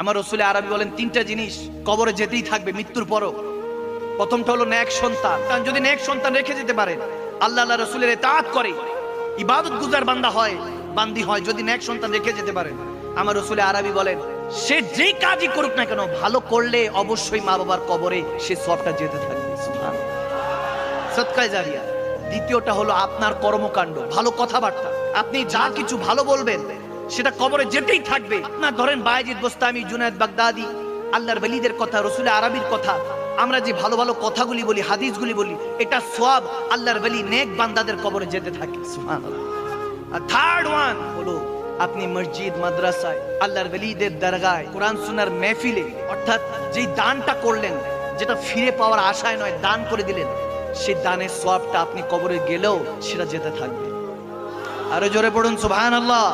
আমার রাসূল আরবি বলেন তিনটা জিনিস কবরে যেতেই থাকবে মৃত্যুর পরও। প্রথমটা হলো নেক সন্তান। কারণ যদি নেক সন্তান রেখে যেতে পারেন, আল্লাহ আল্লাহ রাসূলের ইতাআত করে ইবাদত গুজার বান্দা হয়, বান্দি হয়, যদি নেক সন্তান রেখে যেতে পারেন, আমার রাসূল আরবি বলেন সে যেই কাজই করুক না কেন ভালো করলে অবশ্যই মা বাবার কবরে সে সওয়াবটা যেতে থাকবে। সুবহানাল্লাহ, সদকায়ে জারিয়া। দ্বিতীয়টা হলো আপনার কর্মকাণ্ড, ভালো কথাবার্তা। আপনি যা কিছু ভালো বলবেন সেটা কবরে যেতেই থাকবে। আপনার ধরেন বায়েজিদ বোস্তামি, জুনায়েদ বাগদাদি, আল্লাহর ওলিদের কথা, রাসূল আরবির কথা, আমরা যে ভালো ভালো কথাগুলি বলি, হাদিসগুলি বলি, এটা সওয়াব আল্লাহর ওলি নেক বান্দাদের কবরে যেতে থাকে। সুবহানাল্লাহ। আর থার্ড ওয়ান হলো আপনি মসজিদ, মাদ্রাসায়, আল্লাহর ওলিদের দরগায়, কোরআন সুন্নাহর মেহফিলে, অর্থাৎ যেই দানটা করলেন, যেটা ফিরে পাওয়ার আশায় নয়, দান করে দিলেন, সেই দানের সওয়াবটা আপনি কবরে গেলেও সেটা যেতে থাকবে। আরো জোরে পড়ুন সুবহানাল্লাহ।